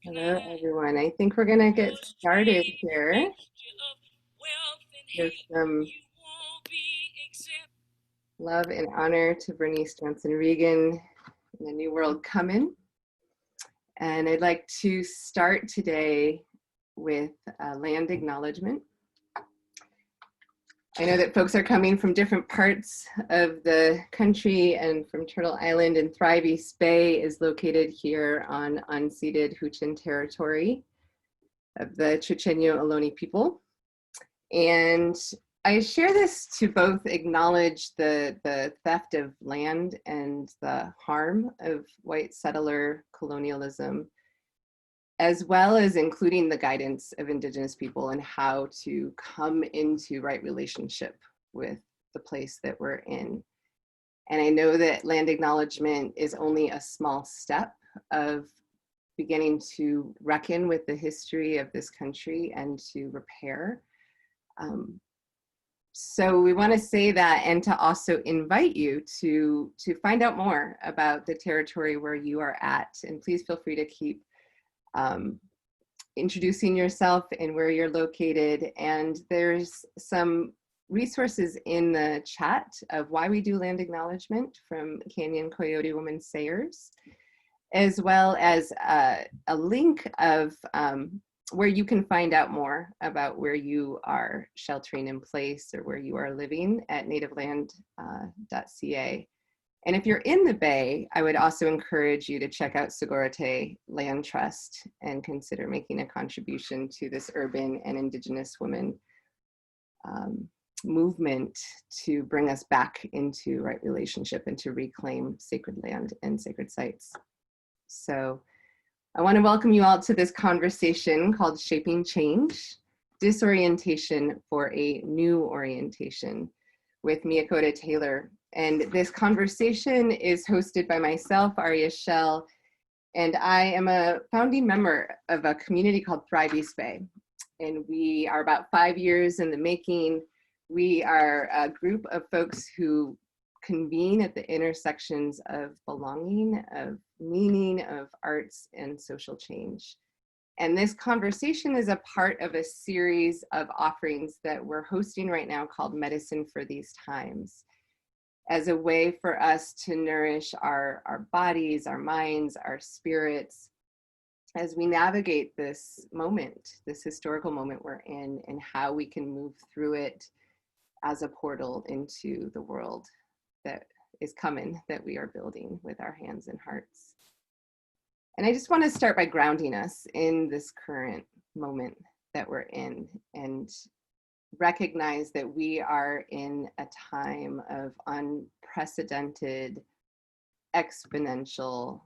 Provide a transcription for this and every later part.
Hello, everyone. I think we're going to get started here with some love and honor to Bernice Johnson Regan in the New World Coming. And I'd like to start today with land acknowledgement. I know that folks are coming from different parts of the country and from Turtle Island, and Thrive East Bay is located here on unceded Huichin territory of the Chochenyo Ohlone people. And I share this to both acknowledge the theft of land and the harm of white settler colonialism, as well as including the guidance of Indigenous people and how to come into right relationship with the place that we're in. And I know that land acknowledgement is only a small step of beginning to reckon with the history of this country and to repair. So we want to say that, and to also invite you to find out more about the territory where you are at. And please feel free to keep introducing yourself and where you're located. And there's some resources in the chat of why we do land acknowledgement from Canyon Coyote Women Sayers, as well as a link of where you can find out more about where you are sheltering in place or where you are living at nativeland.ca. And if you're in the Bay, I would also encourage you to check out Segorote Land Trust and consider making a contribution to this urban and Indigenous women movement to bring us back into right relationship and to reclaim sacred land and sacred sites. So I want to welcome you all to this conversation called Shaping Change, Disorientation for a New Orientation with Miakoda Taylor. And this conversation is hosted by myself, Aryeh Shell, and I am a founding member of a community called Thrive East Bay. And we are about 5 years in the making. We are a group of folks who convene at the intersections of belonging, of meaning, of arts and social change. And this conversation is a part of a series of offerings that we're hosting right now called Medicine for These Times, as a way for us to nourish our bodies, our minds, our spirits, as we navigate this moment, this historical moment we're in, and how we can move through it as a portal into the world that is coming, that we are building with our hands and hearts. And I just want to start by grounding us in this current moment that we're in and recognize that we are in a time of unprecedented, exponential,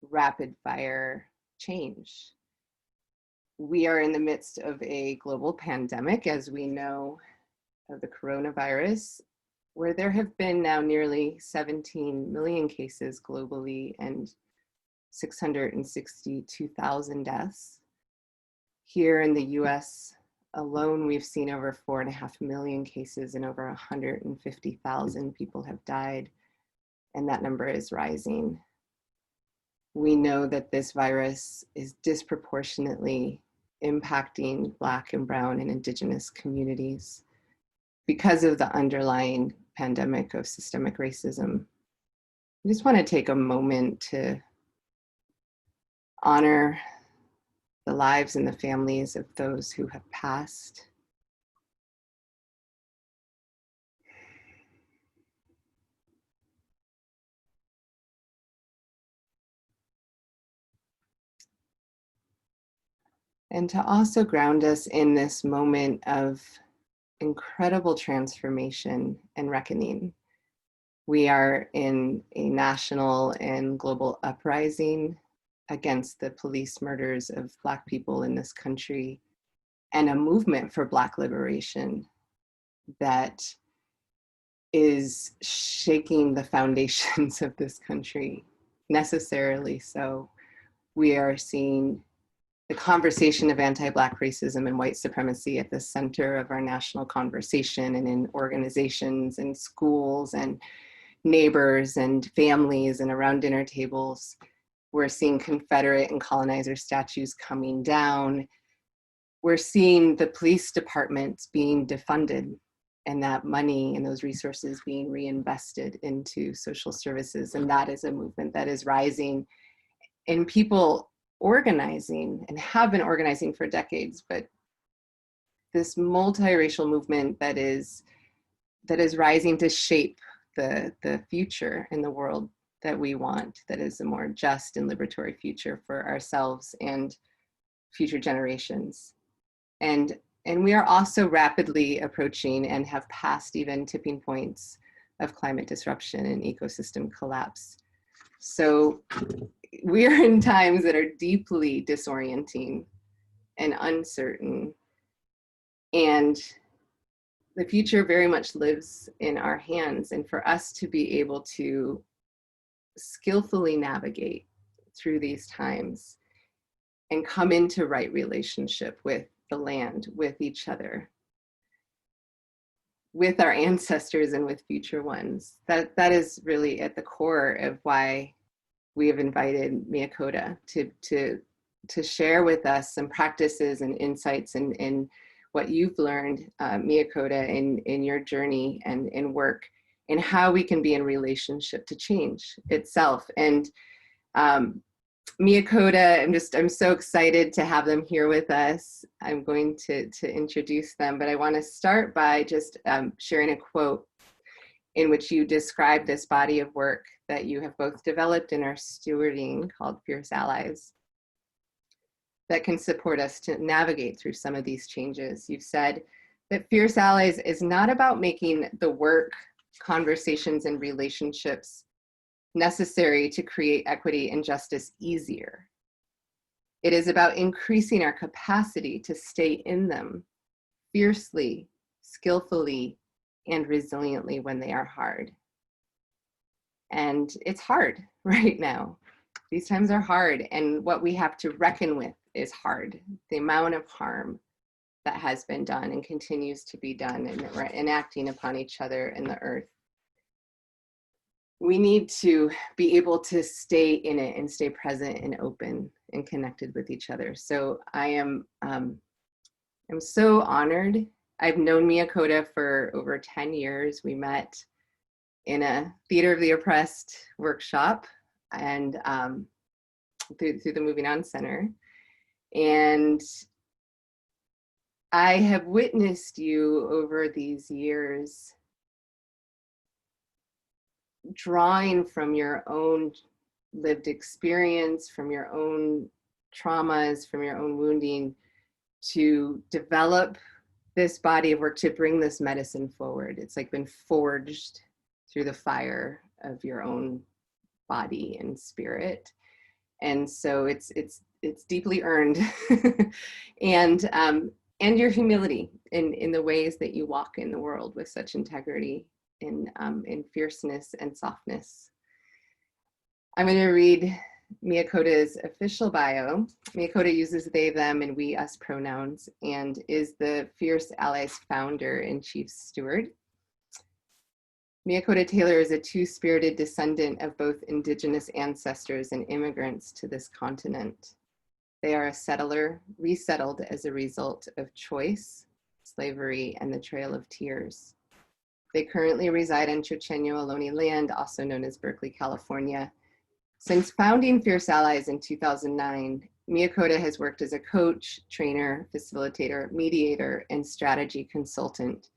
rapid fire change. We are in the midst of a global pandemic, as we know, of the coronavirus, where there have been now nearly 17 million cases globally and 662,000 deaths. Here in the US alone, we've seen over 4.5 million cases and over 150,000 people have died, and that number is rising. We know that this virus is disproportionately impacting Black and Brown and Indigenous communities because of the underlying pandemic of systemic racism. I just want to take a moment to honor the lives and the families of those who have passed. And to also ground us in this moment of incredible transformation and reckoning. We are in a national and global uprising against the police murders of Black people in this country, and a movement for Black liberation that is shaking the foundations of this country, necessarily so. We are seeing the conversation of anti-Black racism and white supremacy at the center of our national conversation, and in organizations and schools and neighbors and families and around dinner tables. We're seeing Confederate and colonizer statues coming down. We're seeing the police departments being defunded, and that money and those resources being reinvested into social services. And that is a movement that is rising, and people organizing and have been organizing for decades, but this multiracial movement that is rising to shape the future in the world that we want, that is a more just and liberatory future for ourselves and future generations. And we are also rapidly approaching and have passed even tipping points of climate disruption and ecosystem collapse. So we're in times that are deeply disorienting and uncertain. And the future very much lives in our hands. And for us to be able to skillfully navigate through these times and come into right relationship with the land, with each other, with our ancestors and with future ones, that is really at the core of why we have invited Miakoda to share with us some practices and insights and what you've learned, Miakoda, in your journey and in work, and how we can be in relationship to change itself. And Miakoda, I'm so excited to have them here with us. I'm going to introduce them, but I want to start by just sharing a quote in which you describe this body of work that you have both developed and are stewarding, called Fierce Allies, that can support us to navigate through some of these changes. You've said that Fierce Allies is not about making the work, conversations, and relationships necessary to create equity and justice easier. It is about increasing our capacity to stay in them fiercely, skillfully, and resiliently when they are hard. And it's hard right now. These times are hard, and what we have to reckon with is hard. The amount of harm that has been done and continues to be done, and that we're enacting upon each other and the earth. We need to be able to stay in it and stay present and open and connected with each other. So I'm so honored. I've known Miakoda for over 10 years. We met in a Theater of the Oppressed workshop and through the Moving On Center. And I have witnessed you over these years drawing from your own lived experience, from your own traumas, from your own wounding, to develop this body of work, to bring this medicine forward. It's like been forged through the fire of your own body and spirit. And so it's deeply earned. And your humility in the ways that you walk in the world with such integrity, in fierceness and softness. I'm going to read Miakoda's official bio. Miakoda uses they, them, and we, us pronouns, and is the Fierce Allies founder and chief steward. Miakoda Taylor is a two-spirited descendant of both Indigenous ancestors and immigrants to this continent. They are a settler, resettled as a result of choice, slavery, and the Trail of Tears. They currently reside on Chochenyo Ohlone land, also known as Berkeley, California. Since founding Fierce Allies in 2009, Miakoda has worked as a coach, trainer, facilitator, mediator, and strategy consultant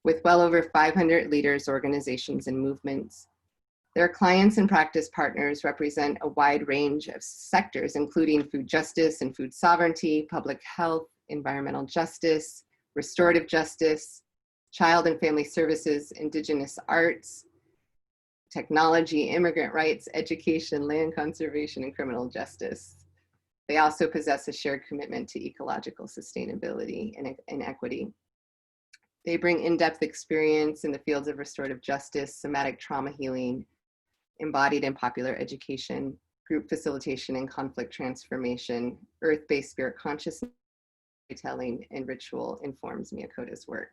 with well over 500 leaders, organizations, and movements. Their clients and practice partners represent a wide range of sectors, including food justice and food sovereignty, public health, environmental justice, restorative justice, child and family services, Indigenous arts, technology, immigrant rights, education, land conservation, and criminal justice. They also possess a shared commitment to ecological sustainability and equity. They bring in-depth experience in the fields of restorative justice, somatic trauma healing, embodied and popular education, group facilitation and conflict transformation, earth-based spirit consciousness, storytelling, and ritual informs Miakoda's work.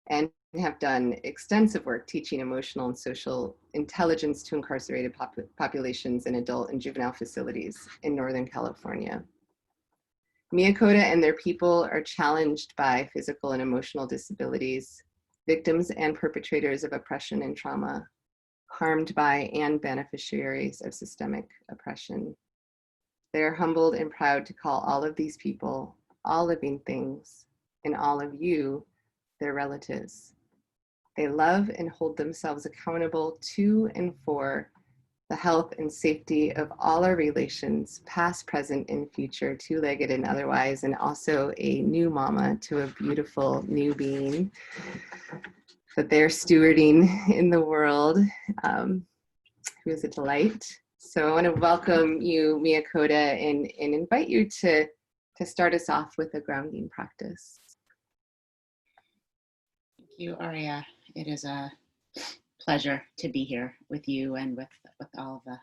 And have done extensive work teaching emotional and social intelligence to incarcerated populations in adult and juvenile facilities in Northern California. Miakoda and their people are challenged by physical and emotional disabilities, victims and perpetrators of oppression and trauma, harmed by and beneficiaries of systemic oppression. They are humbled and proud to call all of these people, all living things, and all of you, their relatives. They love and hold themselves accountable to and for the health and safety of all our relations, past, present, and future, two-legged and otherwise, and also a new mama to a beautiful new being that they're stewarding in the world, who is a delight. So I want to welcome you, Miakoda, and invite you to start us off with a grounding practice. Thank you, Aryeh. It is a pleasure to be here with you and with all of the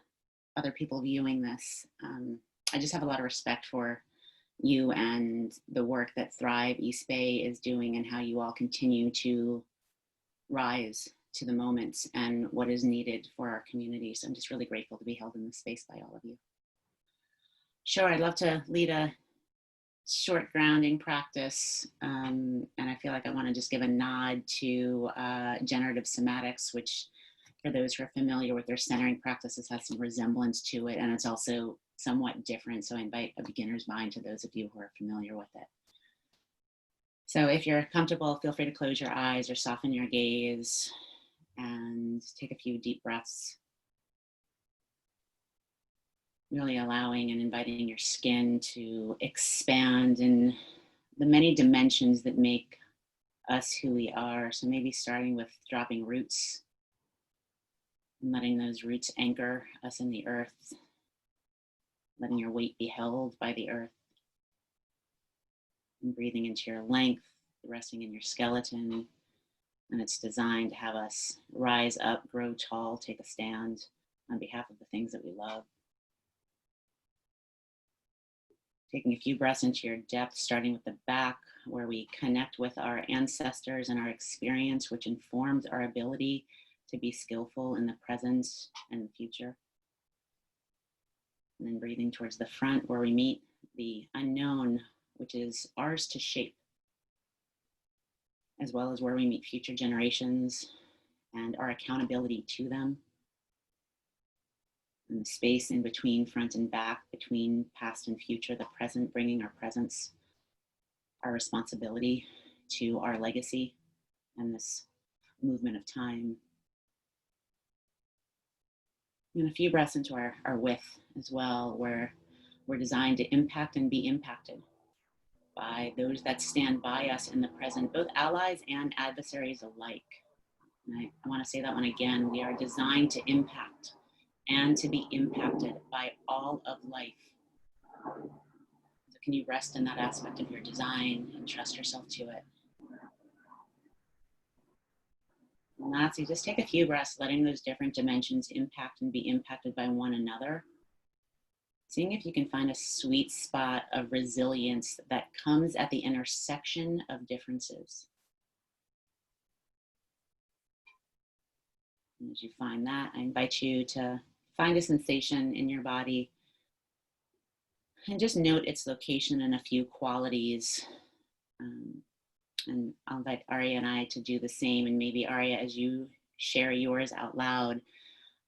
other people viewing this. I just have a lot of respect for you and the work that Thrive East Bay is doing and how you all continue to rise to the moments and what is needed for our community. So I'm just really grateful to be held in this space by all of you. Sure, I'd love to lead a short grounding practice, and I feel like I want to just give a nod to generative somatics, which for those who are familiar with their centering practices has some resemblance to it, and it's also somewhat different. So I invite a beginner's mind to those of you who are familiar with it. So if you're comfortable, feel free to close your eyes or soften your gaze and take a few deep breaths. Really allowing and inviting your skin to expand in the many dimensions that make us who we are. So maybe starting with dropping roots and letting those roots anchor us in the earth, letting your weight be held by the earth, and breathing into your length, resting in your skeleton. And it's designed to have us rise up, grow tall, take a stand on behalf of the things that we love. Taking a few breaths into your depth, starting with the back, where we connect with our ancestors and our experience, which informs our ability to be skillful in the present and the future. And then breathing towards the front, where we meet the unknown, which is ours to shape, as well as where we meet future generations and our accountability to them. And the space in between front and back, between past and future, the present, bringing our presence, our responsibility to our legacy and this movement of time. And a few breaths into our width as well, where we're designed to impact and be impacted by those that stand by us in the present, both allies and adversaries alike. And I want to say that one again. We are designed to impact and to be impacted by all of life. So can you rest in that aspect of your design and trust yourself to it? And lastly, just take a few breaths, letting those different dimensions impact and be impacted by one another. Seeing if you can find a sweet spot of resilience that comes at the intersection of differences. And as you find that, I invite you to find a sensation in your body and just note its location and a few qualities. And I'll invite Aryeh and I to do the same. And maybe Aryeh, as you share yours out loud,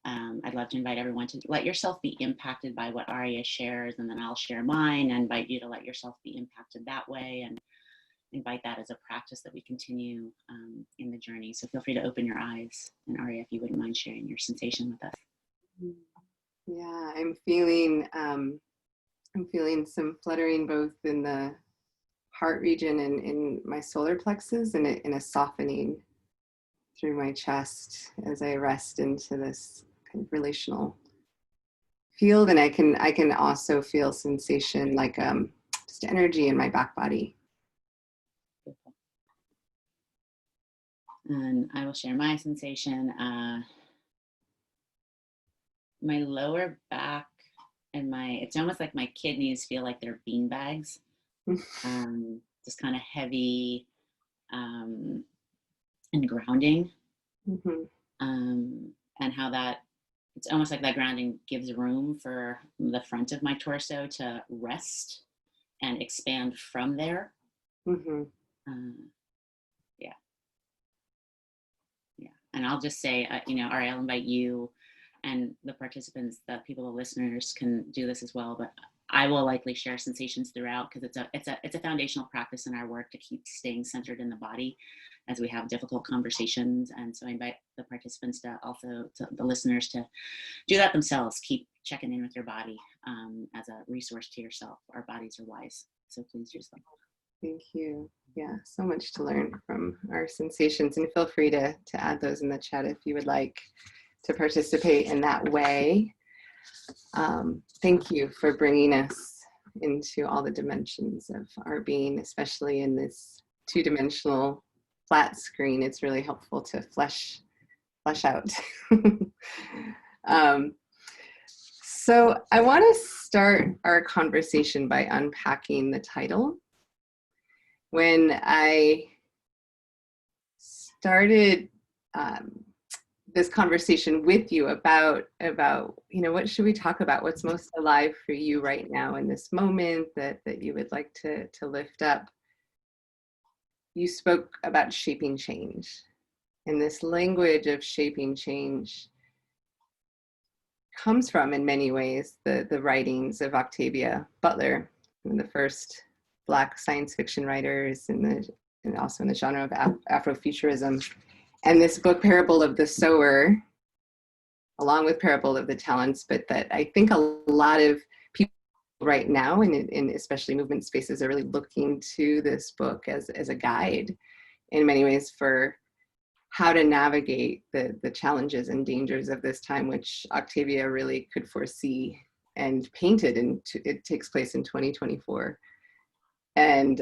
I'd love to invite everyone to let yourself be impacted by what Aryeh shares, and then I'll share mine and invite you to let yourself be impacted that way, and invite that as a practice that we continue in the journey. So feel free to open your eyes. And Aryeh, if you wouldn't mind sharing your sensation with us. Yeah, I'm feeling some fluttering both in the heart region and in my solar plexus, and in a softening through my chest as I rest into this kind of relational field. And I can also feel sensation like just energy in my back body. And I will share my sensation. My lower back and it's almost like my kidneys feel like they're bean bags. Just kind of heavy. And and grounding, Mm-hmm. and how that it's almost like that grounding gives room for the front of my torso to rest and expand from there. Mm-hmm. Yeah. Yeah. And I'll just say, Aryeh, I'll invite you and the participants, the people, the listeners can do this as well, but I will likely share sensations throughout because it's a foundational practice in our work to keep staying centered in the body as we have difficult conversations. And so I invite the participants to the listeners to do that themselves. Keep checking in with your body as a resource to yourself. Our bodies are wise, so please use them. Thank you. Yeah, so much to learn from our sensations, and feel free to add those in the chat if you would like to participate in that way. Thank you for bringing us into all the dimensions of our being, especially in this two-dimensional flat screen. It's really helpful to flesh out. So I want to start our conversation by unpacking the title. When I started this conversation with you about what should we talk about, what's most alive for you right now in this moment that you would like to lift up, you spoke about shaping change, and this language of shaping change comes from, in many ways, the writings of Octavia Butler, one of the first Black science fiction writers and also in the genre of Afrofuturism. And this book, Parable of the Sower, along with Parable of the Talents, but that I think a lot of people right now, in especially movement spaces, are really looking to this book as a guide in many ways for how to navigate the challenges and dangers of this time, which Octavia really could foresee and painted, and it takes place in 2024. And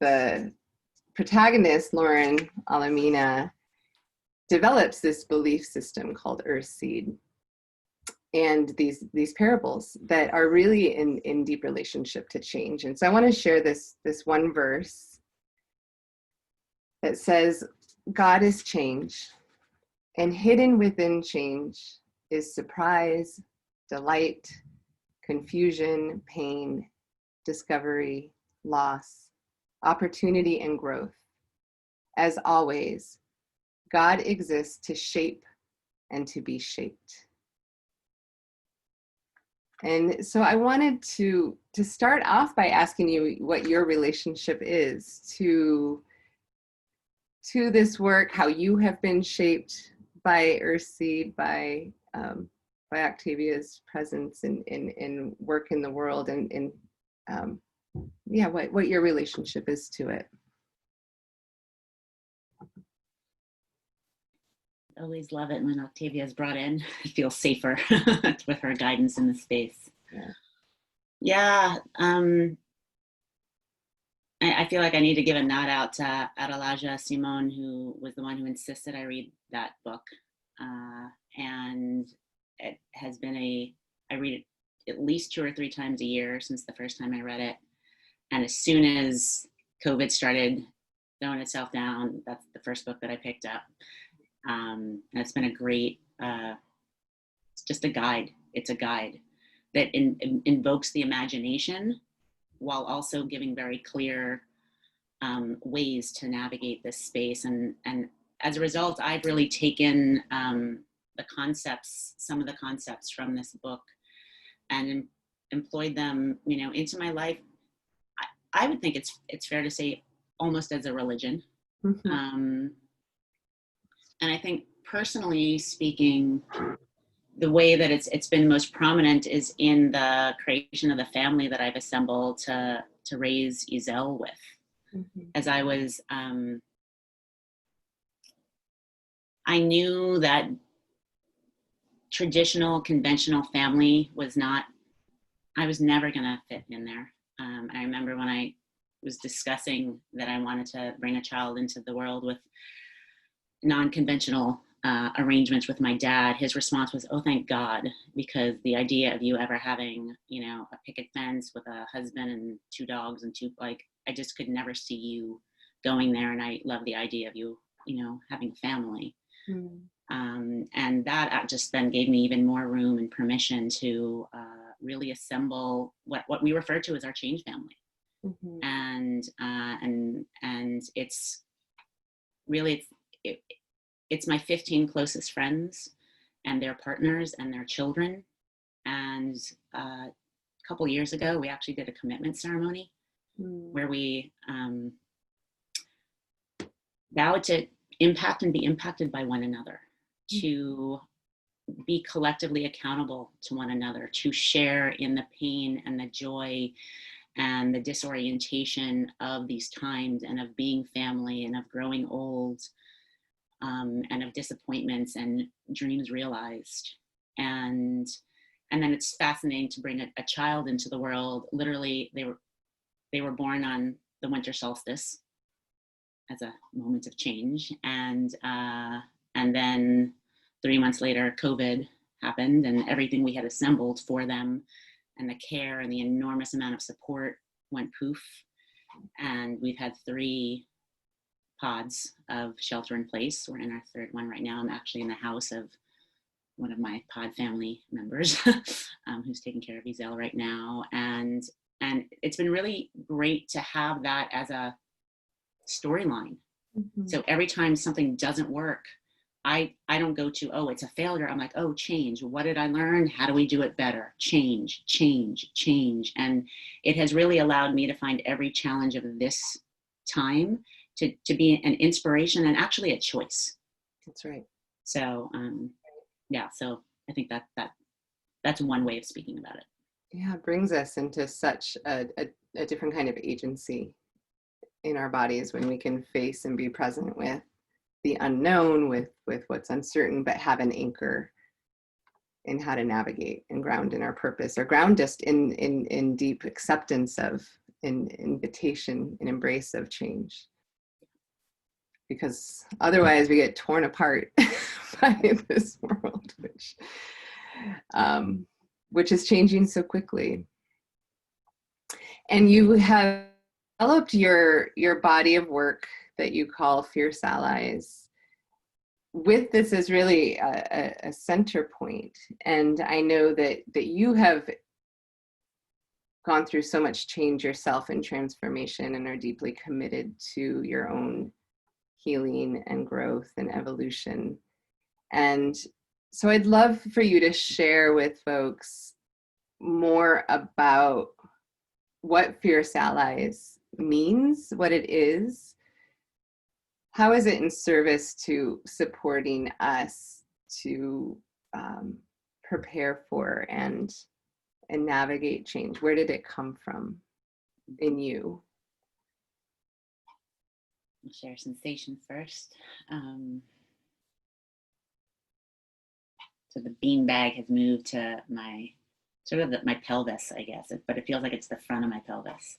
the protagonist, Lauren Alamina, develops this belief system called Earthseed, and these parables that are really in deep relationship to change. And so I want to share this one verse that says, God is change, and hidden within change is surprise, delight, confusion, pain, discovery, loss, opportunity, and growth. As always, God exists to shape and to be shaped. And so I wanted to start off by asking you what your relationship is to this work, how you have been shaped by Earthseed, by Octavia's presence in work in the world, and what your relationship is to it. Always love it when Octavia is brought in. I feel safer with her guidance in the space. Yeah. I feel like I need to give a nod out to Adelaja Simone, who was the one who insisted I read that book. And it has been I read it at least 2 or 3 times a year since the first time I read it. And as soon as COVID started throwing itself down, that's the first book that I picked up. And it's been a great, it's just a guide. It's a guide that invokes the imagination while also giving very clear ways to navigate this space. And as a result, I've really taken some of the concepts from this book and employed them, into my life. I would think it's fair to say almost as a religion. Mm-hmm. And I think personally speaking, the way that it's been most prominent is in the creation of the family that I've assembled to raise Izel with. Mm-hmm. As I was, I knew that traditional, conventional family I was never gonna fit in there. I remember when I was discussing that I wanted to bring a child into the world with non-conventional arrangements with my dad, his response was, "Oh, thank God," because the idea of you ever having, a picket fence with a husband and 2 dogs and I just could never see you going there. And I love the idea of you having a family. Mm. And that just then gave me even more room and permission to really assemble what we refer to as our change family. Mm-hmm. And it's really, it's my 15 closest friends and their partners and their children. And a couple years ago, we actually did a commitment ceremony where we vowed to impact and be impacted by one another, to be collectively accountable to one another, to share in the pain and the joy and the disorientation of these times, and of being family, and of growing old, and of disappointments and dreams realized. And then it's fascinating to bring a child into the world. Literally, they were born on the winter solstice as a moment of change, and then 3 months later, COVID happened, and everything we had assembled for them, and the care and the enormous amount of support went poof. And we've had 3 pods of shelter in place. We're in our 3rd one right now. I'm actually in the house of one of my pod family members who's taking care of Ezel right now. And it's been really great to have that as a storyline. Mm-hmm. So every time something doesn't work, I don't go to, oh, it's a failure. I'm like, oh, change. What did I learn? How do we do it better? Change, change, change. And it has really allowed me to find every challenge of this time to be an inspiration and actually a choice. That's right. So, yeah, so I think that's one way of speaking about it. Yeah, it brings us into such a different kind of agency in our bodies when we can face and be present with the unknown, with what's uncertain, but have an anchor in how to navigate and ground in our purpose, or ground just in deep acceptance of, in invitation and embrace of change. Because otherwise we get torn apart by this world, which is changing so quickly. And you have developed your body of work that you call Fierce Allies, with this as really a center point. And I know that you have gone through so much change yourself and transformation, and are deeply committed to your own healing and growth and evolution. And so I'd love for you to share with folks more about what Fierce Allies means, what it is. How is it in service to supporting us to prepare for and navigate change? Where did it come from in you? I'll share sensation first. So the beanbag has moved to my my pelvis, I guess, but it feels like it's the front of my pelvis.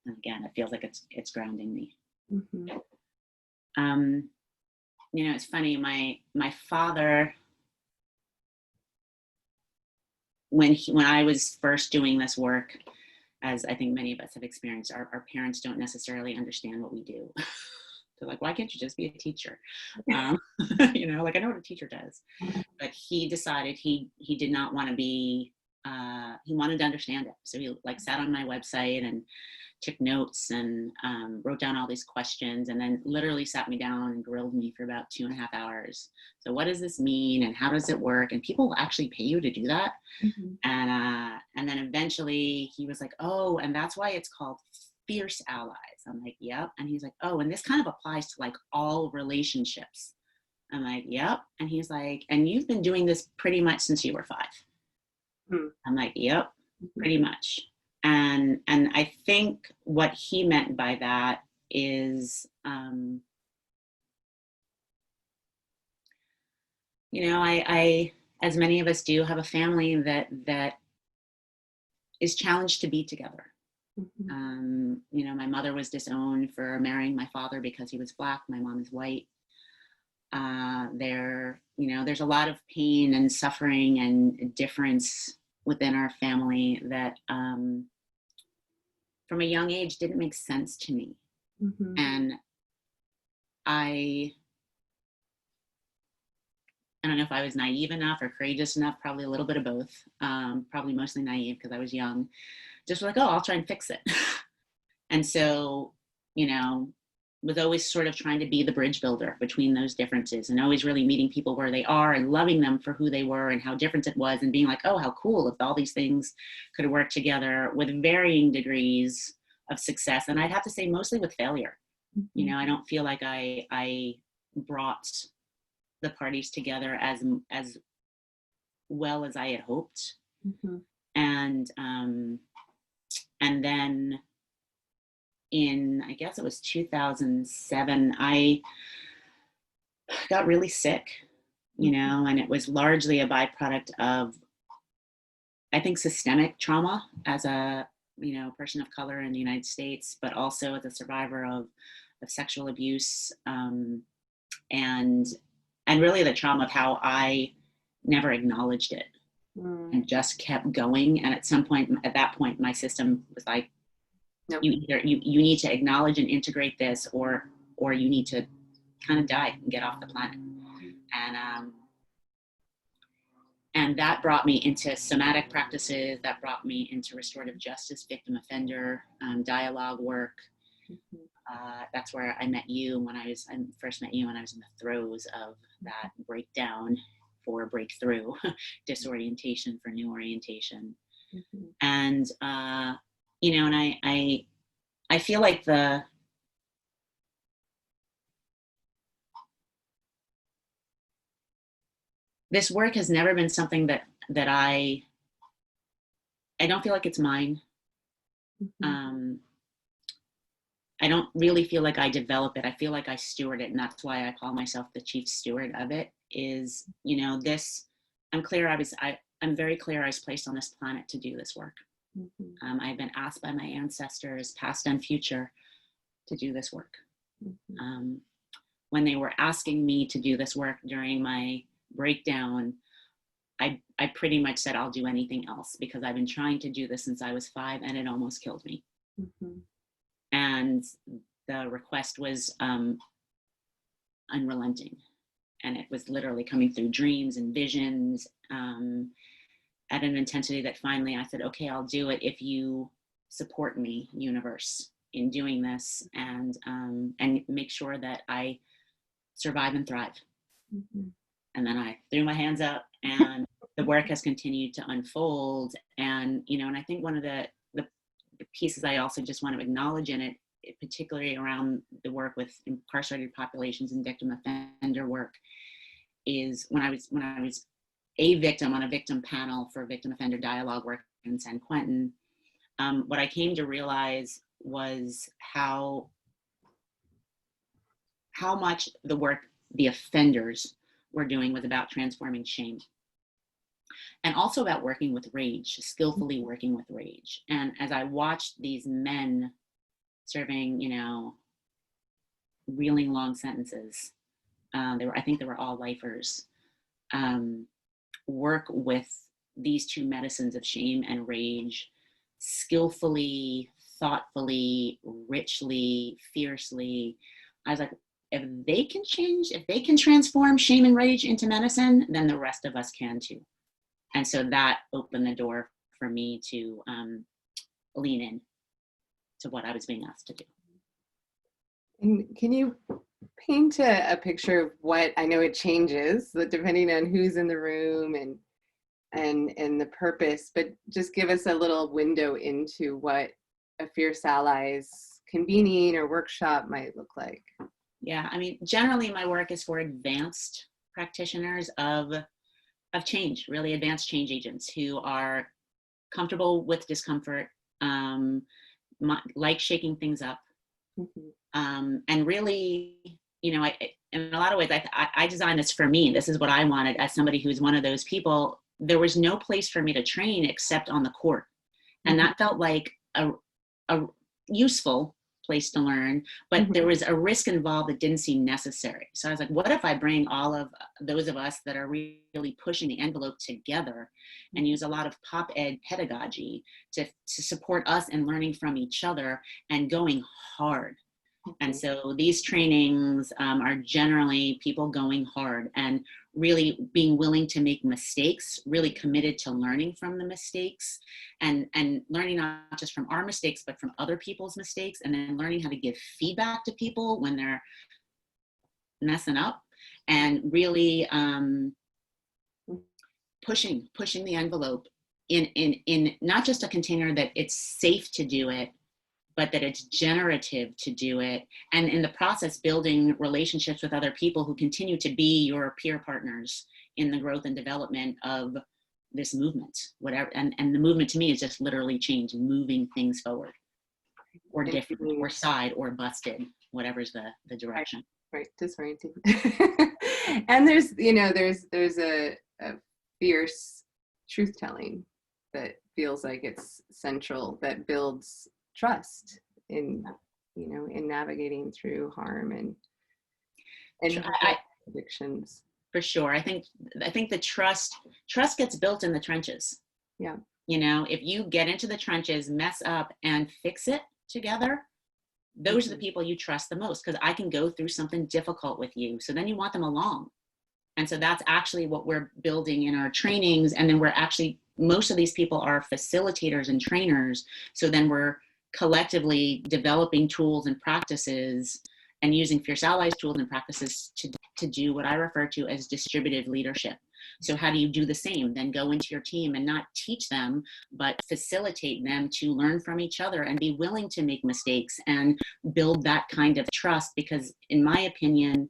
And again, it feels like it's grounding me. Mm-hmm. It's funny. My father, when I was first doing this work, as I think many of us have experienced, our parents don't necessarily understand what we do. They're like, why can't you just be a teacher? Like, I know what a teacher does. But he decided he did not want to be, he wanted to understand it. So he sat on my website and took notes and wrote down all these questions, and then literally sat me down and grilled me for about 2.5 hours. So what does this mean, and how does it work? And people will actually pay you to do that. Mm-hmm. And then eventually he was like, oh, and that's why it's called Fierce Allies. I'm like, yep. And he's like, oh, and this kind of applies to all relationships. I'm like, yep. And he's like, and you've been doing this pretty much since you were 5. Mm-hmm. I'm like, yep, pretty much. And I think what he meant by that is, I, as many of us do, have a family that is challenged to be together. Mm-hmm. My mother was disowned for marrying my father because he was Black. My mom is white. There's a lot of pain and suffering and difference within our family that from a young age didn't make sense to me. Mm-hmm. And I don't know if I was naive enough or courageous enough, probably a little bit of both, probably mostly naive because I was young, just like, oh, I'll try and fix it. And so, you know, was always sort of trying to be the bridge builder between those differences, and always really meeting people where they are and loving them for who they were and how different it was, and being like, oh, how cool if all these things could work together, with varying degrees of success. And I'd have to say mostly with failure. You know, I don't feel like I brought the parties together as well as I had hoped. And then in, I guess it was 2007, I got really sick, you know, and it was largely a byproduct of, I think, systemic trauma as a, you know, person of color in the United States, but also as a survivor of sexual abuse, and really the trauma of how I never acknowledged it and just kept going. And at some point, at that point, my system was like, nope. You need to acknowledge and integrate this, or you need to kind of die and get off the planet. And that brought me into somatic practices. That brought me into restorative justice, victim offender, dialogue work. That's where I met you when I first met you when I was in the throes of that breakdown for breakthrough, disorientation for new orientation. And you know, and I feel like this work has never been something that I don't feel like it's mine. I don't really feel like I develop it. I feel like I steward it, and that's why I call myself the chief steward of it. Is, you know, this, I'm very clear I was placed on this planet to do this work. I've been asked by my ancestors, past and future, to do this work. When they were asking me to do this work during my breakdown, I pretty much said, I'll do anything else, because I've been trying to do this since I was 5 and it almost killed me. And the request was unrelenting. And it was literally coming through dreams and visions at an intensity that finally I said, okay, I'll do it if you support me, universe, in doing this, and make sure that I survive and thrive. And then I threw my hands up, and the work has continued to unfold. And, you know, and I think one of the pieces I also just want to acknowledge in it, particularly around the work with incarcerated populations and victim offender work, is when I was a victim on a victim panel for victim offender dialogue work in San Quentin, what I came to realize was how much the work the offenders were doing was about transforming shame, and also about working with rage, skillfully working with rage. And as I watched these men serving, you know, reeling long sentences, I think they were all lifers, work with these two medicines of shame and rage, skillfully, thoughtfully, richly, fiercely. I was like, if they can transform shame and rage into medicine, then the rest of us can too. And so that opened the door for me to lean in to what I was being asked to do. And can you paint a picture of what, I know it changes depending on who's in the room and the purpose, but just give us a little window into what a Fierce Allies convening or workshop might look like. Yeah, I mean, generally my work is for advanced practitioners of change, really advanced change agents who are comfortable with discomfort, like shaking things up. And really, you know, in a lot of ways, I designed this for me. This is what I wanted as somebody who's one of those people. There was no place for me to train except on the court. And that felt like a useful place to learn, but there was a risk involved that didn't seem necessary. So I was like, what if I bring all of those of us that are really pushing the envelope together and use a lot of pop ed pedagogy to support us in learning from each other and going hard. And so these trainings are generally people going hard and really being willing to make mistakes, really committed to learning from the mistakes and learning not just from our mistakes, but from other people's mistakes, and then learning how to give feedback to people when they're messing up, and really pushing the envelope in not just a container that it's safe to do it, but that it's generative to do it. And in the process, building relationships with other people who continue to be your peer partners in the growth and development of this movement, whatever. And the movement to me is just literally change, moving things forward, or different, or side, or busted, whatever's the direction. Right, disorienting. And there's, you know, there's a fierce truth telling that feels like it's central, that builds trust in, you know, in navigating through harm and addictions. For sure. I think the trust gets built in the trenches. Yeah. You know, if you get into the trenches, mess up, and fix it together, those are the people you trust the most, because I can go through something difficult with you. So then you want them along. And so that's actually what we're building in our trainings. And then we're actually, most of these people are facilitators and trainers. So then we're collectively developing tools and practices and using Fierce Allies tools and practices to do what I refer to as distributive leadership. So how do you do the same? Then go into your team and not teach them, but facilitate them to learn from each other and be willing to make mistakes and build that kind of trust. Because in my opinion,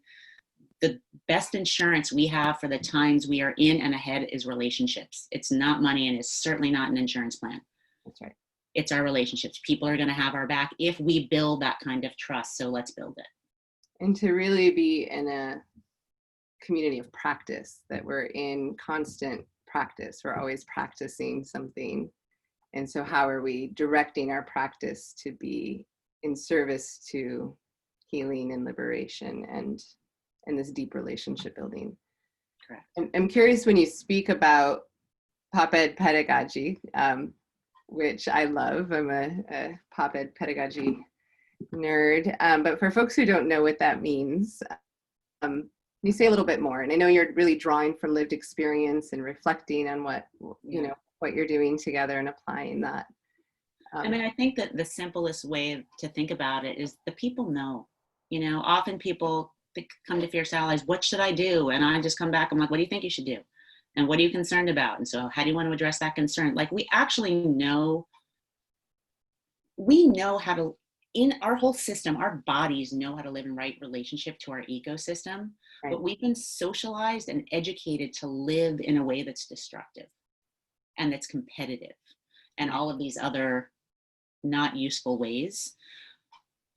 the best insurance we have for the times we are in and ahead is relationships. It's not money, and it's certainly not an insurance plan. That's right. It's our relationships. People are going to have our back if we build that kind of trust. So let's build it. And to really be in a community of practice, that we're in constant practice. We're always practicing something. And so how are we directing our practice to be in service to healing and liberation and this deep relationship building? Correct. I'm curious, when you speak about pop-ed pedagogy, which I love. I'm a pop-ed pedagogy nerd. But for folks who don't know what that means, can you say a little bit more? And I know you're really drawing from lived experience and reflecting on what, you know, what you're doing together and applying that. I mean, I think that the simplest way to think about it is the people know. You know, often people come to Fierce Allies, what should I do? And I just come back, I'm like, what do you think you should do? And what are you concerned about? And so how do you want to address that concern? Like, we actually know, how to, in our whole system, our bodies know how to live in right relationship to our ecosystem, right. But we've been socialized and educated to live in a way that's destructive and that's competitive and all of these other not useful ways.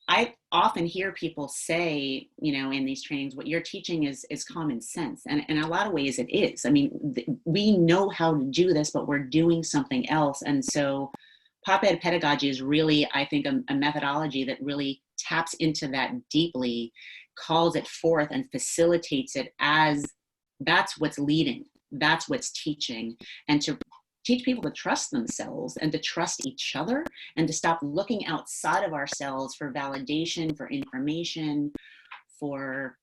I often hear people say, you know, in these trainings, what you're teaching is common sense. And in a lot of ways it is. I mean, we know how to do this, but we're doing something else. And so pop-ed pedagogy is really, I think, a methodology that really taps into that deeply, calls it forth and facilitates it as that's what's leading, that's what's teaching, and to teach people to trust themselves and to trust each other and to stop looking outside of ourselves for validation, for information, for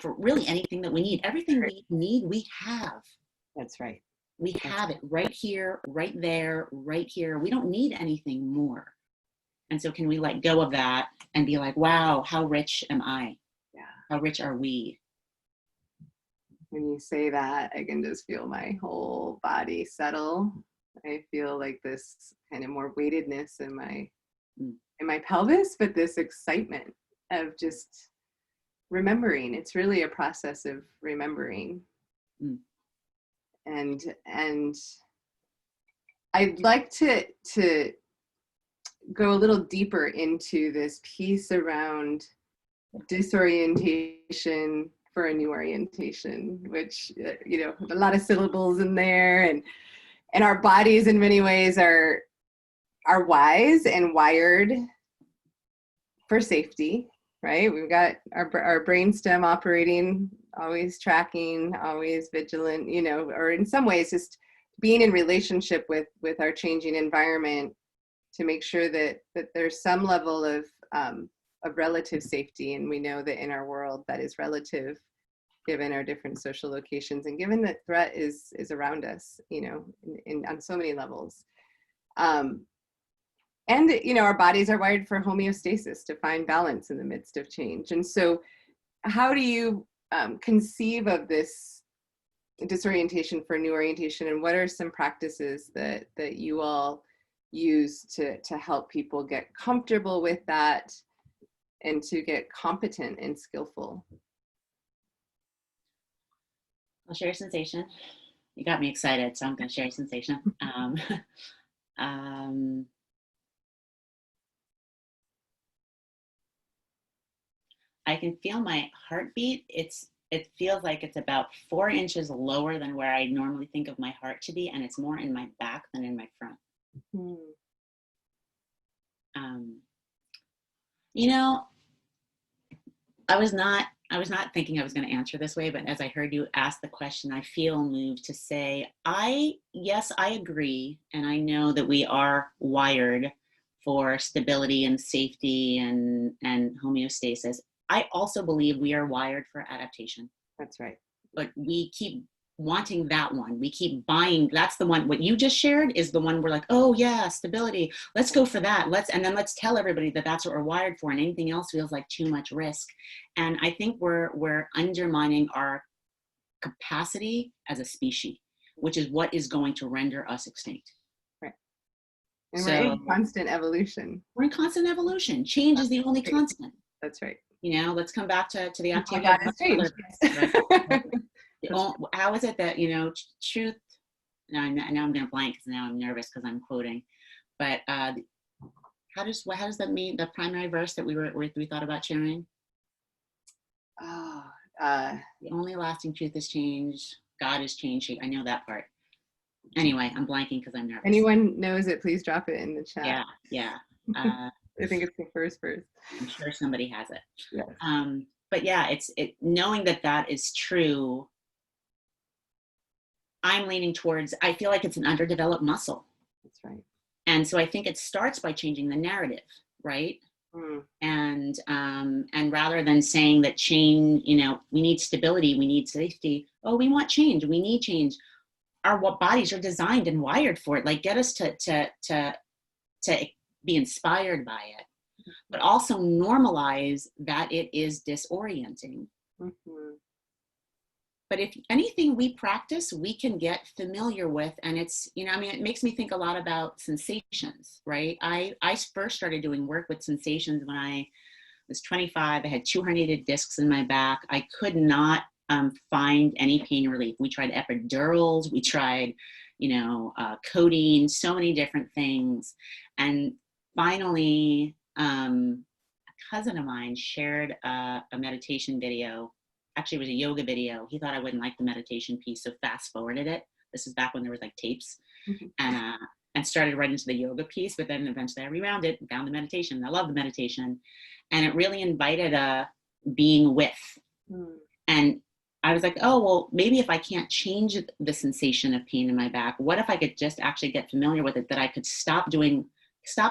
really anything that we need. Everything we need, we have. That's right. We have it right here, right there, right here. We don't need anything more. And so can we let go of that and be like, wow, how rich am I? Yeah. How rich are we? When you say that, I can just feel my whole body settle. I feel like this kind of more weightedness in my pelvis, but this excitement of just remembering. It's really a process of remembering. And I'd like to go a little deeper into this piece around disorientation for a new orientation, which, you know, a lot of syllables in there, and our bodies in many ways are wise and wired for safety, right? We've got our brainstem operating, always tracking, always vigilant, you know, or in some ways just being in relationship with our changing environment to make sure that there's some level of of relative safety. And we know that in our world that is relative, given our different social locations and given that threat is around us, you know, on so many levels. And, you know, our bodies are wired for homeostasis, to find balance in the midst of change. And so how do you conceive of this disorientation for new orientation, and what are some practices that you all use to help people get comfortable with that and to get competent and skillful? I'll share a sensation. You got me excited, so I'm going to share a sensation. I can feel my heartbeat. It feels like it's about 4 inches lower than where I normally think of my heart to be, and it's more in my back than in my front. Mm-hmm. You know, I was not thinking I was going to answer this way, but as I heard you ask the question, I feel moved to say, yes, I agree. And I know that we are wired for stability and safety and homeostasis. I also believe we are wired for adaptation. That's right. But we keep wanting that one. We keep buying. That's the one. What you just shared is the one we're like, oh yeah, stability. Let's go for that. And then let's tell everybody that that's what we're wired for, and anything else feels like too much risk. And I think we're undermining our capacity as a species, which is what is going to render us extinct. Right. And we're in constant evolution. We're in constant evolution. Change is the only constant. That's right. You know, let's come back to the idea of God has changed. Yes. How is it that, you know, truth, now I'm going to blank because now I'm nervous because I'm quoting, but how does that mean, the primary verse that we thought about sharing? The only lasting truth is change. God is change. I know that part. Anyway, I'm blanking because I'm nervous. Anyone knows it, please drop it in the chat. Yeah. I think it's the first verse. I'm sure somebody has it. Yes. But yeah, it's knowing that is true. I'm leaning towards, I feel like it's an underdeveloped muscle. That's right. And so I think it starts by changing the narrative, right? And rather than saying that change, you know, we need stability, we need safety. Oh, we want change, we need change. Our bodies are designed and wired for it. Like, get us to be inspired by it, but also normalize that it is disorienting. But if anything we practice, we can get familiar with, and it's, you know, I mean, it makes me think a lot about sensations, right? I first started doing work with sensations when I was 25. I had 2 herniated discs in my back. I could not find any pain relief. We tried epidurals, we tried, you know, codeine, so many different things. And finally, a cousin of mine shared a meditation video. Actually, it was a yoga video. He thought I wouldn't like the meditation piece, so fast forwarded it. This is back when there was like tapes, and started right into the yoga piece. But then eventually I rewound it and found the meditation. I love the meditation, and it really invited a being with. And I was like, oh, well, maybe if I can't change the sensation of pain in my back, what if I could just actually get familiar with it, that I could stop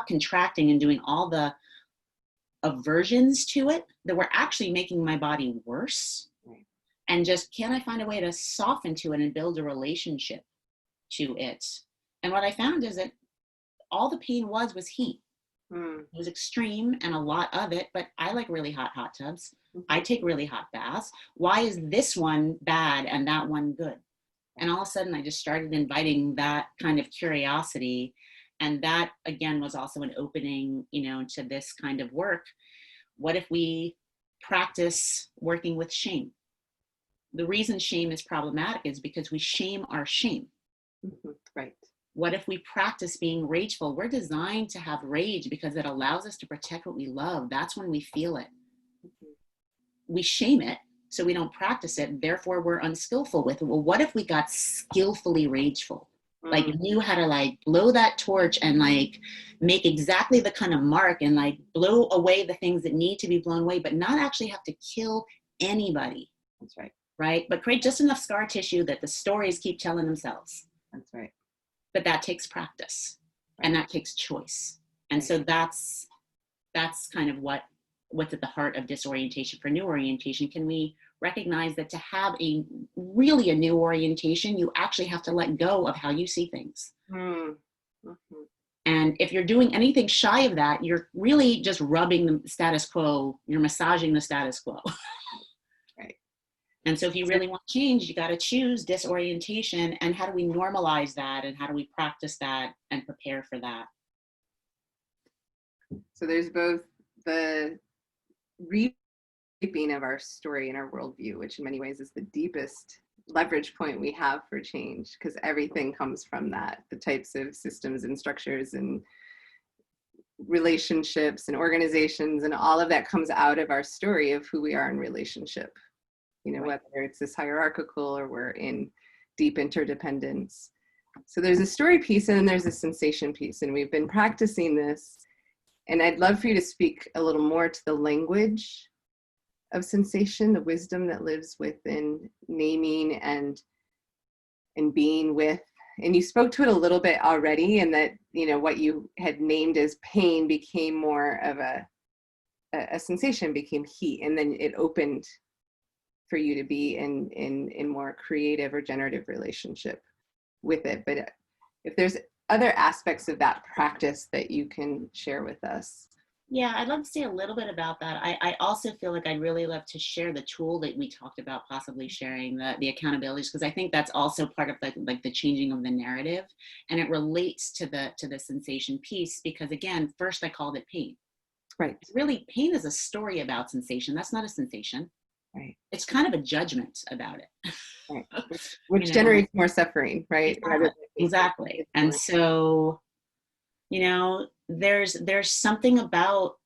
contracting and doing all the aversions to it that were actually making my body worse. And just, can I find a way to soften to it and build a relationship to it? And what I found is that all the pain was heat. It was extreme and a lot of it, but I like really hot tubs. I take really hot baths. Why is this one bad and that one good? And all of a sudden I just started inviting that kind of curiosity. And that, again, was also an opening, you know, to this kind of work. What if we practice working with shame? The reason shame is problematic is because we shame our shame. Right. What if we practice being rageful? We're designed to have rage because it allows us to protect what we love. That's when we feel it. We shame it, so we don't practice it. Therefore, we're unskillful with it. Well, what if we got skillfully rageful? Like, knew how to like blow that torch and like make exactly the kind of mark and like blow away the things that need to be blown away, but not actually have to kill anybody. That's right. Right? But create just enough scar tissue that the stories keep telling themselves. That's right. But that takes practice, and that takes choice. And so that's kind of what what's at the heart of disorientation for new orientation, can we recognize that to have a new orientation, you actually have to let go of how you see things. Mm-hmm. And if you're doing anything shy of that, you're really just rubbing the status quo, you're massaging the status quo. Right. And so if you really want change, you got to choose disorientation. And how do we normalize that? And how do we practice that and prepare for that? So there's both the reshaping of our story and our worldview, which in many ways is the deepest leverage point we have for change, because everything comes from that, the types of systems and structures and relationships and organizations and all of that comes out of our story of who we are in relationship, you know, Right. whether it's this hierarchical or we're in deep interdependence. So there's a story piece and then there's a sensation piece, and we've been practicing this, and I'd love for you to speak a little more to the language of sensation, the wisdom that lives within naming and being with. And you spoke to it a little bit already, and that, you know, what you had named as pain became more of a sensation, became heat, and then it opened for you to be in more creative or generative relationship with it. But if there's other aspects of that practice that you can share with us. Yeah, I'd love to say a little bit about that. I also feel like I'd really love to share the tool that we talked about, possibly sharing the accountabilities, because I think that's also part of like the changing of the narrative, and it relates to the sensation piece. Because again, first I called it pain. Right. Really, pain is a story about sensation. That's not a sensation. Right. It's kind of a judgment about it. Right. Which generates more suffering, right? Exactly. And so, you know, there's something about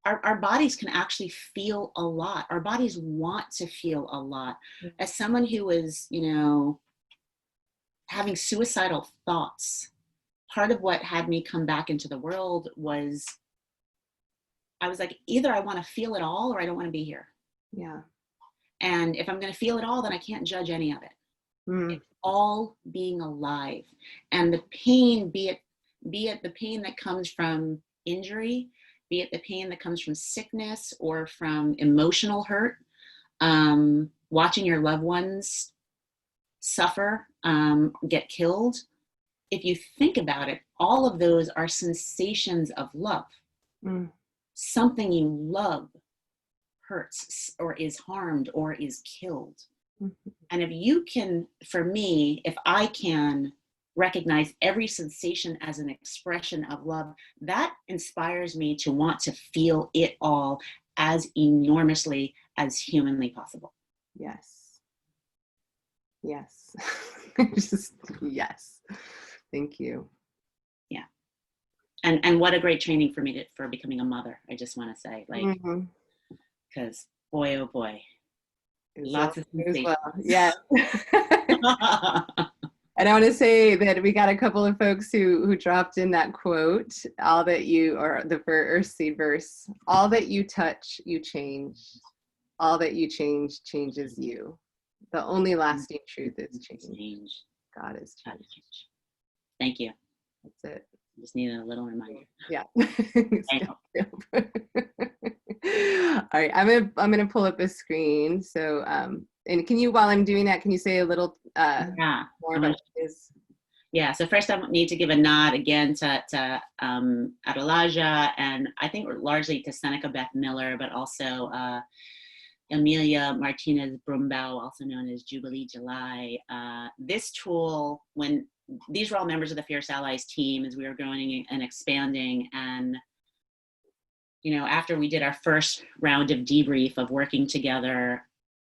our bodies can actually feel a lot. Our bodies want to feel a lot. As someone who is, you know, having suicidal thoughts, part of what had me come back into the world was, I was like, either I want to feel it all or I don't want to be here. Yeah. And if I'm going to feel it all, then I can't judge any of it. It's all being alive. And the pain, be it the pain that comes from injury, be it the pain that comes from sickness or from emotional hurt, watching your loved ones suffer, get killed. If you think about it, all of those are sensations of love. Something you love hurts or is harmed or is killed. And if you can, for me, if I can recognize every sensation as an expression of love, that inspires me to want to feel it all as enormously as humanly possible. Yes. Yes. Just yes. Thank you. Yeah. And what a great training for me for becoming a mother. I just want to say, like, because boy, oh boy, lots of sensations. Well. Yeah. And I want to say that we got a couple of folks who dropped in that quote, all that you, or the Earth Seed verse, all that you touch, you change. All that you change, changes you. The only lasting truth is change. God is change. Thank you. That's it. Just needed a little reminder. Yeah. All right, I'm gonna pull up a screen. So and can you, while I'm doing that, can you say a little more about this? Yeah, so first I need to give a nod again to Adelaja, and I think largely to Seneca Beth Miller, but also Emilia Martinez Brumbau, also known as Jubilee July. This tool, when these were all members of the Fierce Allies team as we were growing and expanding, and you know, after we did our first round of debrief of working together,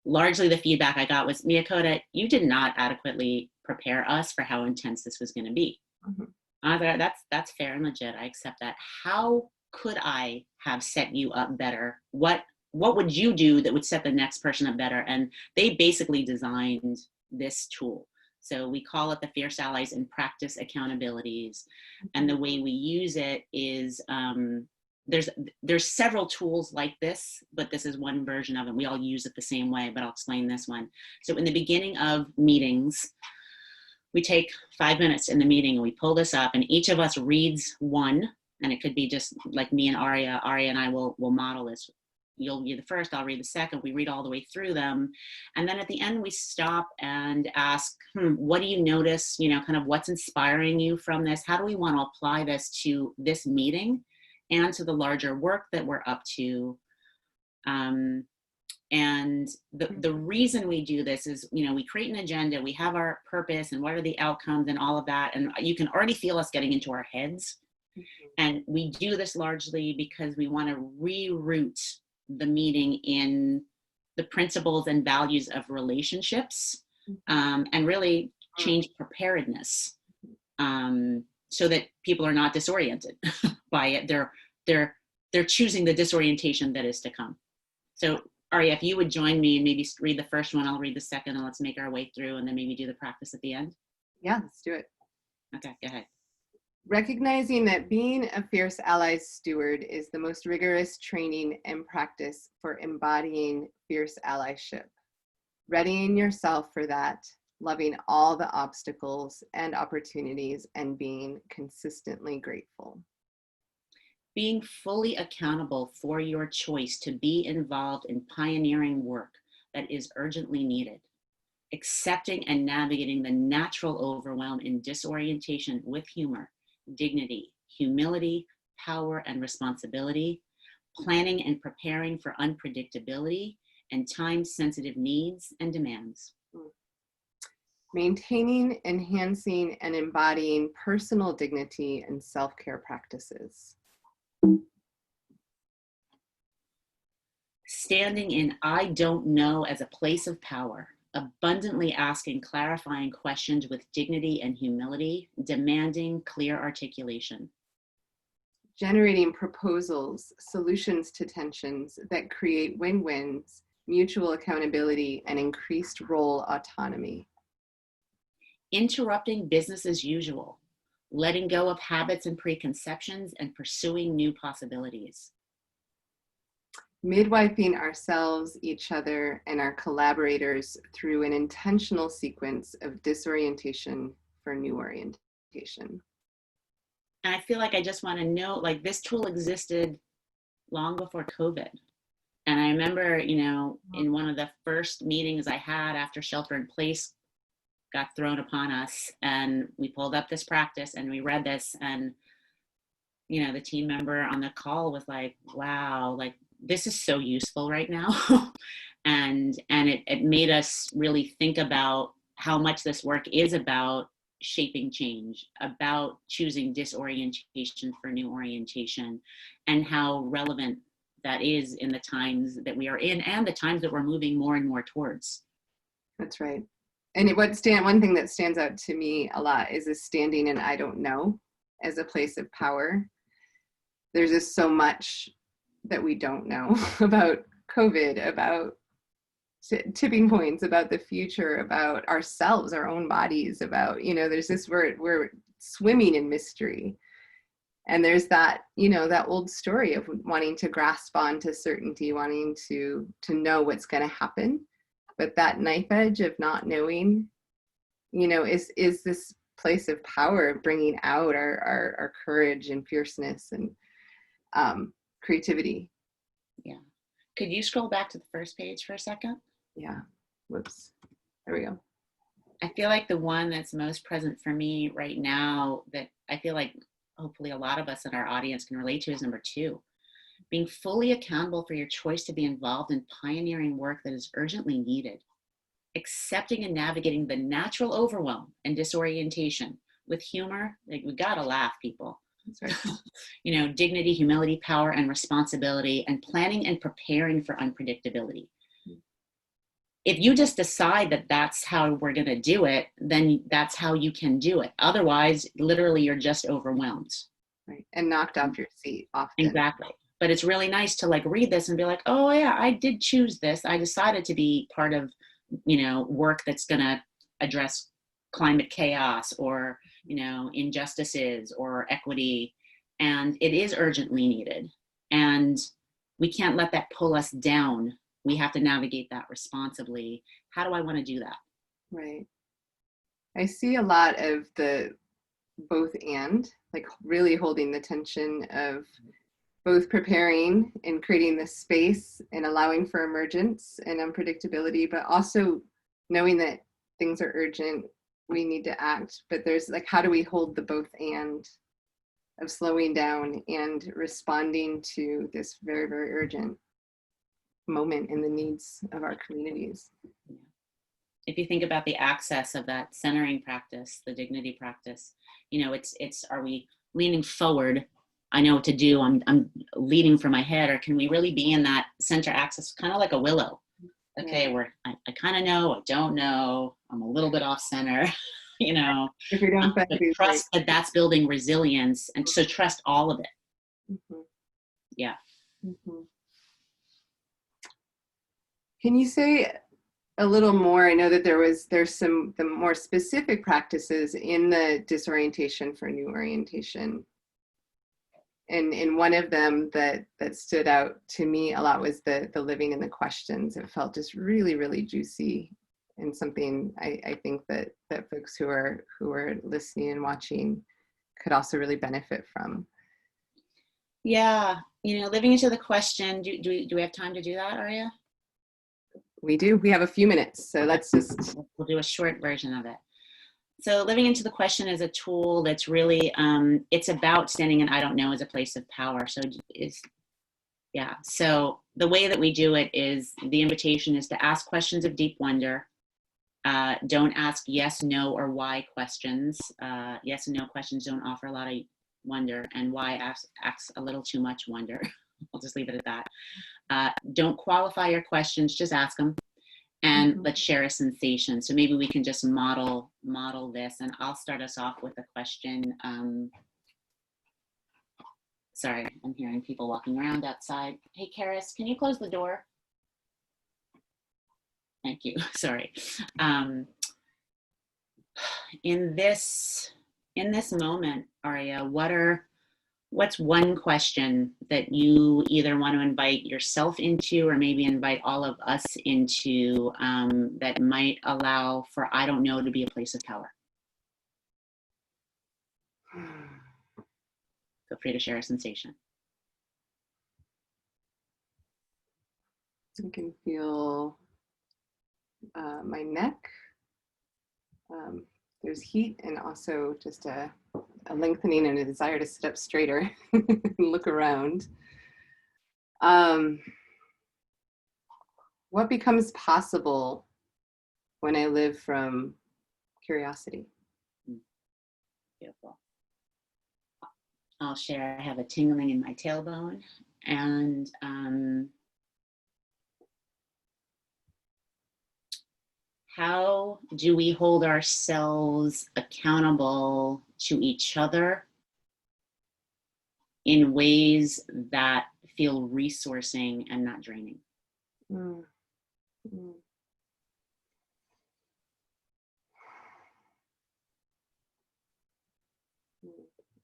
largely the feedback I got was, Miakoda, you did not adequately prepare us for how intense this was going to be. I thought, that's fair and legit. I accept that. How could I have set you up better? What would you do that would set the next person up better? And they basically designed this tool. So we call it the Fierce Allies in Practice Accountabilities. And the way we use it is, there's several tools like this, but this is one version of it. We all use it the same way, but I'll explain this one. So in the beginning of meetings, we take 5 minutes in the meeting and we pull this up and each of us reads one And it could be just like me and Aryeh. Aryeh and I will model this. You'll read the first, I'll read the second. We read all the way through them. And then at the end, we stop and ask, what do you notice? You know, kind of what's inspiring you from this? How do we want to apply this to this meeting and to the larger work that we're up to? And the reason we do this is, you know, we create an agenda, we have our purpose and what are the outcomes and all of that. And you can already feel us getting into our heads. And we do this largely because we want to reroute the meeting in the principles and values of relationships, and really change preparedness, so that people are not disoriented by it. They're choosing the disorientation that is to come. So Aryeh, if you would join me and maybe read the first one, I'll read the second, and let's make our way through and then maybe do the practice at the end. Yeah, let's do it. Okay, go ahead. Recognizing that being a fierce ally steward is the most rigorous training and practice for embodying fierce allyship. Readying yourself for that, loving all the obstacles and opportunities, and being consistently grateful. Being fully accountable for your choice to be involved in pioneering work that is urgently needed. Accepting and navigating the natural overwhelm and disorientation with humor, dignity, humility, power, and responsibility. Planning and preparing for unpredictability and time-sensitive needs and demands. Maintaining, enhancing, and embodying personal dignity and self-care practices. Standing in I don't know as a place of power, abundantly asking clarifying questions with dignity and humility, demanding clear articulation. Generating proposals, solutions to tensions that create win-wins, mutual accountability, and increased role autonomy. Interrupting business as usual, letting go of habits and preconceptions and pursuing new possibilities. Midwifing ourselves, each other, and our collaborators through an intentional sequence of disorientation for new orientation. And I feel like I just want to note, like, this tool existed long before COVID. And I remember, you know, in one of the first meetings I had after shelter in place got thrown upon us, and we pulled up this practice and we read this, and, you know, the team member on the call was like, wow, like, this is so useful right now. and it made us really think about how much this work is about shaping change, about choosing disorientation for new orientation, and how relevant that is in the times that we are in and the times that we're moving more and more towards. That's right. And one thing that stands out to me a lot is this standing in I don't know as a place of power. There's just so much that we don't know about COVID, about tipping points, about the future, about ourselves, our own bodies, about, you know, there's this, we're swimming in mystery. And there's that, you know, that old story of wanting to grasp onto certainty, wanting to know what's going to happen. But that knife edge of not knowing, you know, is this place of power, bringing out our courage and fierceness and creativity. Yeah. Could you scroll back to the first page for a second? Yeah. Whoops. There we go. I feel like the one that's most present for me right now that I feel like hopefully a lot of us in our audience can relate to is number 2. Being fully accountable for your choice to be involved in pioneering work that is urgently needed. Accepting and navigating the natural overwhelm and disorientation with humor. Like, we gotta laugh, people. That's right. You know, dignity, humility, power, and responsibility, and planning and preparing for unpredictability. If you just decide that that's how we're going to do it, then that's how you can do it. Otherwise, literally, you're just overwhelmed. Right. And knocked off your seat often. Exactly. But it's really nice to like read this and be like, oh yeah, I did choose this. I decided to be part of, you know, work that's going to address climate chaos or, you know, injustices or equity. And it is urgently needed. And we can't let that pull us down. We have to navigate that responsibly. How do I want to do that? Right. I see a lot of the both and, like really holding the tension of both preparing and creating this space and allowing for emergence and unpredictability, but also knowing that things are urgent, we need to act. But there's like, how do we hold the both and of slowing down and responding to this very, very urgent moment in the needs of our communities? If you think about the access of that centering practice, the dignity practice, you know, it's are we leaning forward? I know what to do. I'm leading from my head, or can we really be in that center axis, kind of like a willow? Okay, where I kind of know, I don't know, I'm a little bit off center, you know. If we don't But trust that that's building resilience, and so trust all of it. Mm-hmm. Yeah. Mm-hmm. Can you say a little more? I know that there's the more specific practices in the disorientation for new orientation. And one of them that stood out to me a lot was the living in the questions. It felt just really, really juicy, and something I think that folks who are listening and watching could also really benefit from. Yeah, you know, living into the question. Do we have time to do that, Aryeh? We do. We have a few minutes, so let's just. We'll do a short version of it. So living into the question is a tool that's really, it's about standing in I don't know as a place of power. So yeah. So the way that we do it is, the invitation is to ask questions of deep wonder. Don't ask yes, no, or why questions. Yes and no questions don't offer a lot of wonder, and why asks a little too much wonder. I'll just leave it at that. Don't qualify your questions, just ask them. And let's share a sensation. So maybe we can just model this, and I'll start us off with a question. Sorry, I'm hearing people walking around outside. Hey, Karis, can you close the door? Thank you. Sorry. In this moment, Aryeh, what's one question that you either want to invite yourself into, or maybe invite all of us into, that might allow for I don't know to be a place of power? Feel free to share a sensation. I can feel my neck. There's heat, and also just a lengthening and a desire to sit up straighter and look around. What becomes possible when I live from curiosity? Beautiful. I'll share, I have a tingling in my tailbone, and how do we hold ourselves accountable to each other in ways that feel resourcing and not draining? Mm. Mm.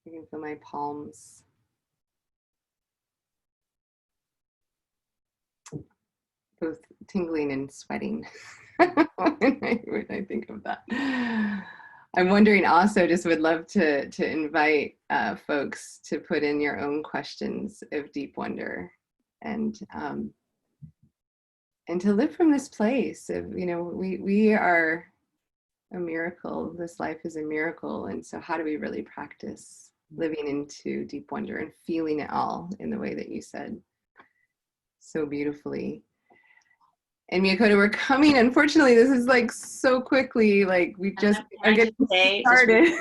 I can feel my palms. Both tingling and sweating when I think of that. I'm wondering also, just would love to invite folks to put in your own questions of deep wonder, and to live from this place of, you know, we are a miracle. This life is a miracle. And so how do we really practice living into deep wonder and feeling it all in the way that you said so beautifully? And Miakoda, we're coming, unfortunately, this is like so quickly, like we just are getting started.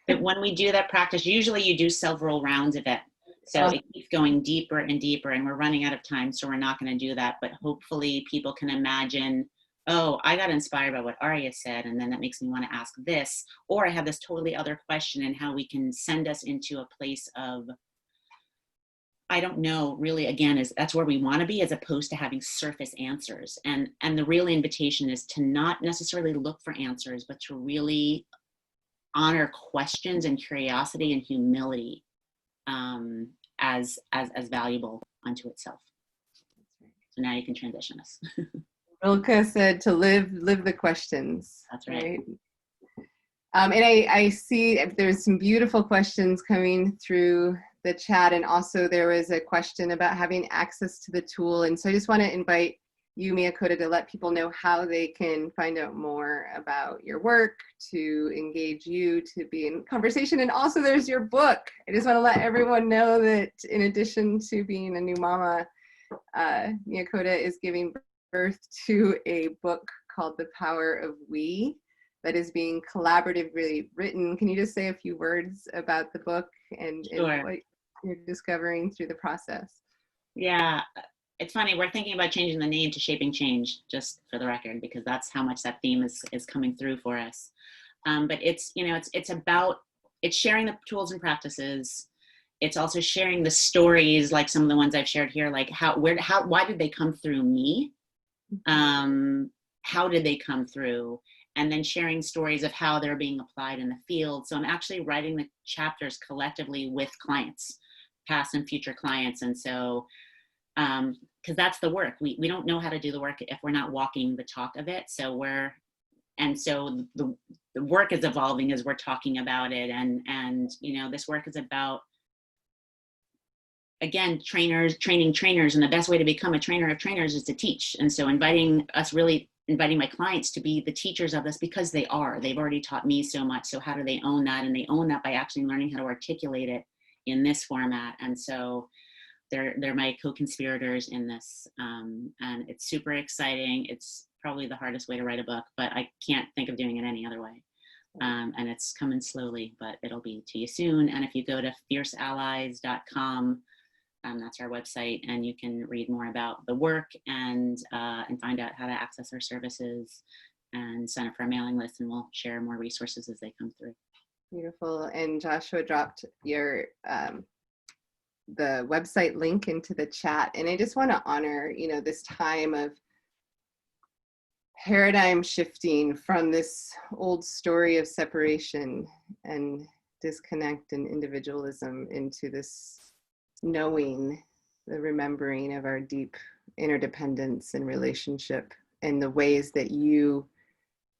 That when we do that practice, usually you do several rounds of it. So it keeps going deeper and deeper, and we're running out of time, so we're not going to do that. But hopefully people can imagine, oh, I got inspired by what Aryeh said, and then that makes me want to ask this, or I have this totally other question, and how we can send us into a place of, I don't know, really, again, is that's where we want to be, as opposed to having surface answers. And the real invitation is to not necessarily look for answers, but to really honor questions and curiosity and humility as valuable unto itself. So now you can transition us. Rilke said to live the questions. That's right. And I see there's some beautiful questions coming through the chat. And also there was a question about having access to the tool. And so I just want to invite you, Miakoda, to let people know how they can find out more about your work, to engage you, to be in conversation. And also there's your book. I just want to let everyone know that in addition to being a new mama, Miakoda is giving birth to a book called The Power of We that is being collaboratively written. Can you just say a few words about the book and, Sure. and what you're discovering through the process? Yeah, it's funny. We're thinking about changing the name to Shaping Change, just for the record, because that's how much that theme is coming through for us. But it's, you know, it's about, it's sharing the tools and practices. It's also sharing the stories, like some of the ones I've shared here, like why did they come through me? How did they come through? And then sharing stories of how they're being applied in the field. So I'm actually writing the chapters collectively with clients, past and future clients. And so, because that's the work. We don't know how to do the work if we're not walking the talk of it. So the work is evolving as we're talking about it. And you know, this work is about, again, training trainers. And the best way to become a trainer of trainers is to teach. And so inviting my clients to be the teachers of this, because they've already taught me so much. So how do they own that? And they own that by actually learning how to articulate it in this format. And so they're my co-conspirators in this. And it's super exciting. It's probably the hardest way to write a book, but I can't think of doing it any other way. And it's coming slowly, but it'll be to you soon. And if you go to fierceallies.com, that's our website, and you can read more about the work and find out how to access our services and sign up for our mailing list, and we'll share more resources as they come through. Beautiful. And Joshua dropped your the website link into the chat. And I just want to honor, you know, this time of paradigm shifting from this old story of separation and disconnect and individualism into this knowing, the remembering of our deep interdependence and relationship, and the ways that you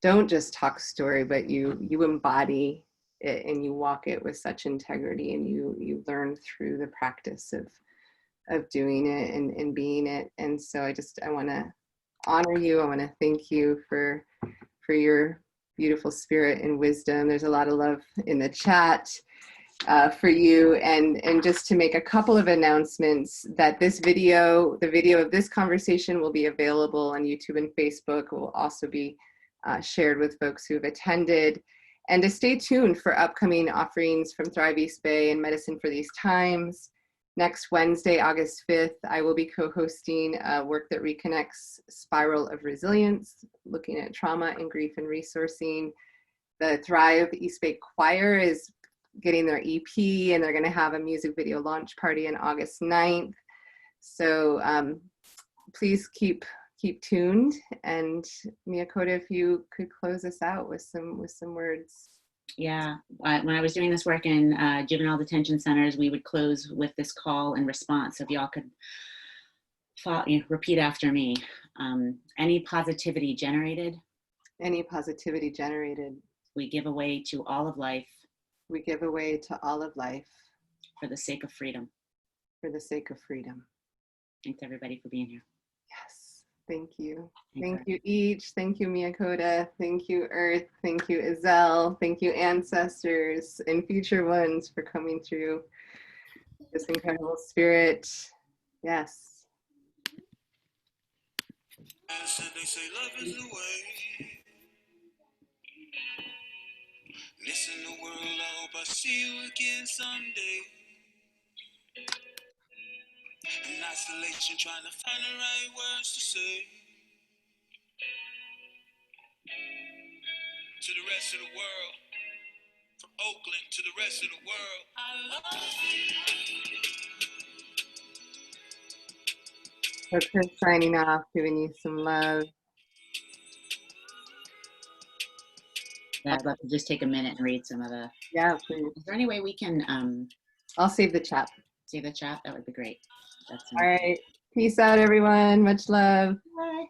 don't just talk story, but you embody it and you walk it with such integrity, and you learn through the practice of doing it and being it. And so I want to honor you. I want to thank you for your beautiful spirit and wisdom. There's a lot of love in the chat for you, and just to make a couple of announcements that the video of this conversation will be available on YouTube and Facebook. It will also be shared with folks who have attended, and to stay tuned for upcoming offerings from Thrive East Bay and Medicine for These Times. Next Wednesday, August 5th, I will be co-hosting a work that reconnects Spiral of Resilience, looking at trauma and grief and resourcing. The Thrive East Bay Choir is getting their EP, and they're going to have a music video launch party on August 9th. So please keep tuned. And Miakoda, if you could close us out with some words. Yeah, when I was doing this work in juvenile detention centers, we would close with this call and response. So if y'all could repeat after me. Any positivity generated, we give away to all of life. We give away to all of life. For the sake of freedom. For the sake of freedom. Thanks everybody for being here. Yes, thank you. Thank you each. Thank you, Miakoda. Thank you, Earth. Thank you, Isel. Thank you, ancestors and future ones, for coming through this incredible spirit. Yes. They say love is the way. Listen the world, I hope I see you again someday. In isolation, trying to find the right words to say. To the rest of the world, from Oakland to the rest of the world, I love you. So Chris signing off, giving you some love. Yeah, I'd love to just take a minute and read some of the. Yeah, please. Is there any way we can I'll save the chat. Save the chat? That would be great. All right. Peace out, everyone. Much love. Bye.